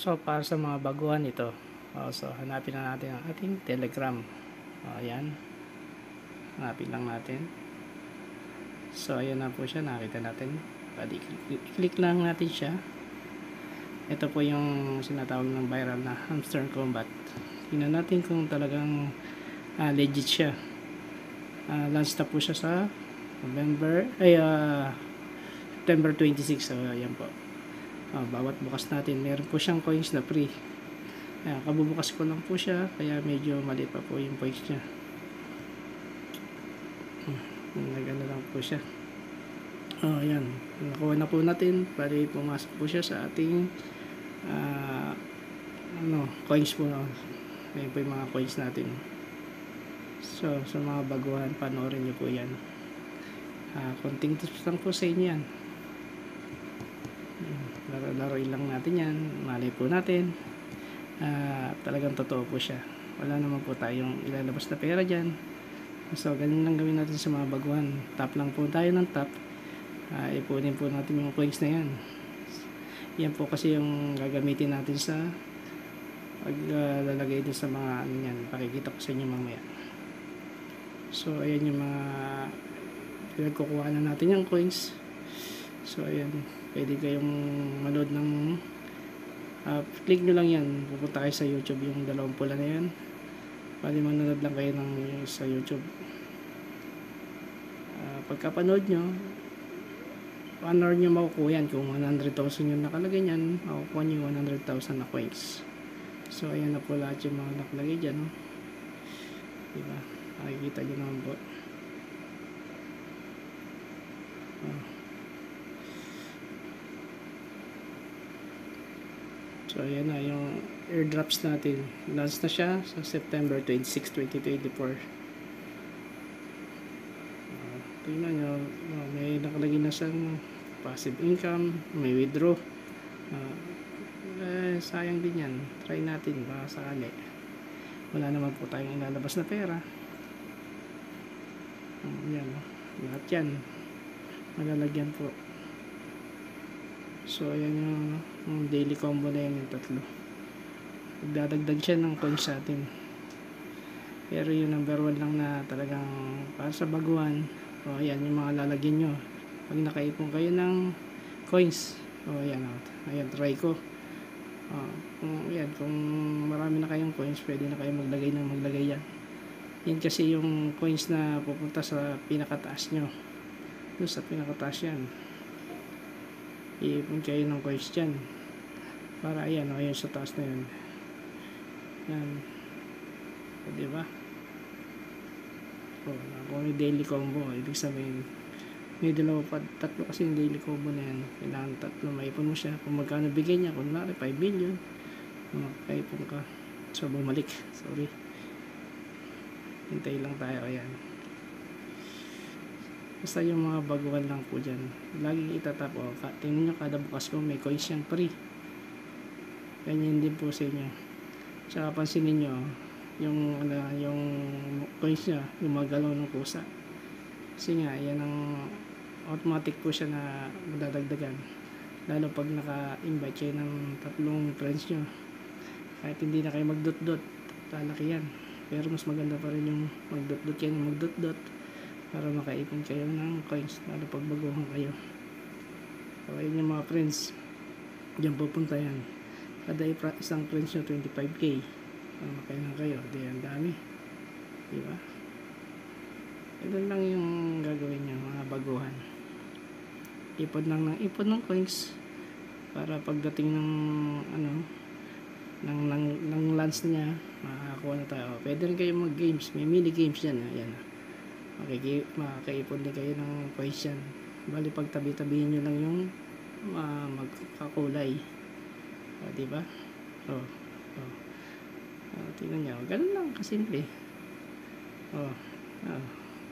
So, para sa mga baguhan ito, so hanapin na natin ang ating Telegram. Ayan, hanapin lang natin. So, ayan na po siya, nakita natin. I-click lang natin siya. Ito po yung sinatawag ng viral na hamster combat. Tingnan natin kung talagang legit siya. Launch na po siya sa September 26. So, ayan po. Bawat bukas natin, meron po siyang coins na free. Kabubukas ko lang po siya, kaya medyo maliit pa po yung coins niya. Nagano lang po siya. Ayan, nakuha na po natin. Bali pumasok po siya sa ating coins po. Ayan po yung mga coins natin. So, sa mga baguhan, panoorin nyo po yan. Konting tips lang po sa inyo yan. Laro-laroin lang natin yan. Malay po natin. Talagang totoo po siya. Wala naman po tayong ilalabas na pera dyan. So, ganun lang gawin natin sa mga baguhan. Tap lang po tayo ng tap. Ipunin po natin yung coins na yan. Yan po kasi yung gagamitin natin sa paglalagay din sa mga ano yan. Pakikita ko sa inyo mamaya. So, ayan yung mga pinagkukuha na natin yung coins. So, ayan. Pwede kayong manood ng click nyo lang yan. Pupunta kayo sa YouTube, yung dalawang pula na yan. Pwede manood lang kayo sa YouTube. Pagkapanood nyo, 1 hour nyo makukuha yan. Kung 100,000 yung nakalagay nyan, makukuha nyo 100,000 na coins. So, ayan na po lahat yung mga nakalagay dyan. No? Diba? Nakikita nyo naman po. So, ayan na yung airdrops natin. Launch na siya sa September 26, 2024. Tingnan nyo, may nakalagay na siyang passive income, may withdraw. Sayang din yan. Try natin, baka sakali. Wala naman po tayong ilalabas na pera. Yan, lahat yan. Malalagyan po. So, ayan yung daily combo na yan, yung tatlo. Magdadagdag siya ng coins sa atin. Pero yung number 1 lang na talagang para sa baguhan. Ayan, yung mga lalagyan nyo. Pag nakaipon kayo ng coins. Ayan, ayan, try ko. Kung marami na kayong coins, pwede na kayo maglagay yan. Yan kasi yung coins na pupunta sa pinakataas nyo. Doon sa pinakataas yan. Iipon kayo ng coins dyan para ayan, ayan sa taas na yun. Yan, diba? Kung may daily combo, ibig sabihin may tatlo kasi yung daily combo na yan. Kailangan tatlo, maipon mo siya. Kung magkano bigay niya, kung lari 5 million, makaipon ka. So, bumalik, sorry, hintay lang tayo. Ayan, basta yung mga baguhan lang po dyan, laging itatap. Tingnan nyo, kada bukas ko may coins yan free. Ganyan din po sa inyo. Tsaka pansinin nyo yung coins nya, yung magalaw ng pusa. Kasi nga, yan ang automatic po siya na madadagdagan. Lalo pag naka-invite kayo ng 3 friends nyo. Kahit hindi na kayo magdot-dot, lalaki yan. Pero mas maganda pa rin yung magdot-dot yan, magdot-dot, para makaipon kayo ng coins, lalo pag baguhan kayo. So, ayun yung mga friends, diyan pupunta yan. Kada isang friends nyo 25k, makailan kayo, di ang dami, diba? Ganun lang yung gagawin nyo, mga baguhan. Ipon lang ng coins para pagdating ng ng launch niya, makakakuha na tayo. Pwede rin kayo mag games, may mini games dyan. Ayan, makakaipon din kayo ng coins yan. Bali pag tabi-tabihin nyo lang yung magkakulay, diba? Tingnan nyo, ganun lang kasimple.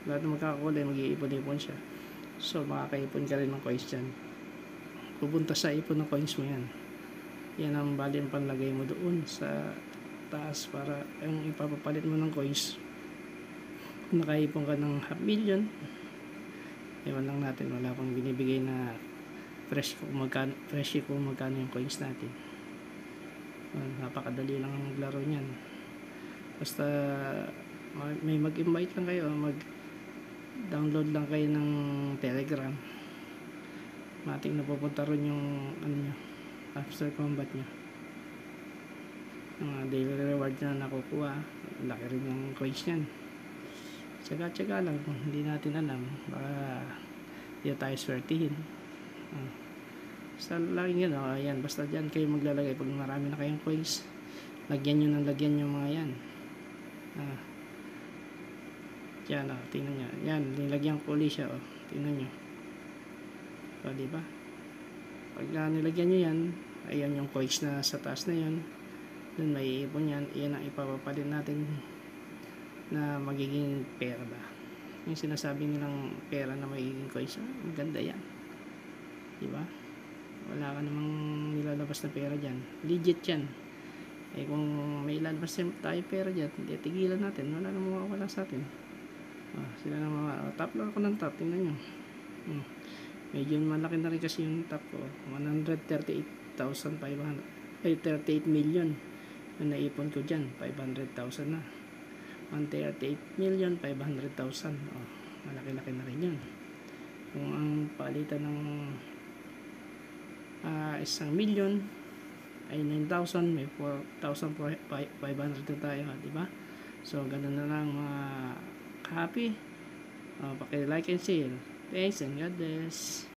Lahat ng magkakakulay, mag-iipon-ipon siya. So, makakaipon ka rin ng coins dyan. Pupunta sa ipon ng coins mo yan. Yan ang bali ang panlagay mo doon sa taas para yung ipapapalit mo ng coins. Kung nakaipon ka ng 500,000, ewan lang natin, wala pang binibigay na fresh kung magkano yung coins natin. Napakadali lang maglaro niyan. Basta may mag-invite lang kayo, mag-download lang kayo ng Telegram. Matik na pupunta ron yung ano nyo, after combat nyo. Yung daily reward na nakukuha, laki rin yung coins nyan. Tsaga-tsaga lang, kung hindi natin alam, baka hindi tayo swertihin. Basta laging yun, ayan, basta dyan kayo maglalagay pag marami na kayong coins, lagyan nyo ng lagyan yung mga yan. Yan, tingnan nyo, yan, nilagyan ko ulit siya, tingnan nyo, diba? Pag nilagyan nyo yan, ayan yung coins na sa taas na yun, dun may ipon yan, yan ang ipapapalit natin na magiging pera ba. Yung sinasabi nilang pera na magiging coins, maganda yan, diba? Wala ka namang nilalabas na pera dyan, legit yan. Kung may ilalabas tayo pera dyan, tigilan natin, wala namang mawawala sa atin. Sila na mga top lang ako ng top, tingnan nyo. Medyo malaki na rin kasi yung top ko, 138,500, 38 million yung naipon ko dyan, 500,000 na, 138,500,000. Malaki-laki na rin yun. Kung ang palitan ng 1 million ay 9,000, may 4,500 na tayo, diba? So ganun na lang mga happy. Paki-like and share. Thanks and God bless.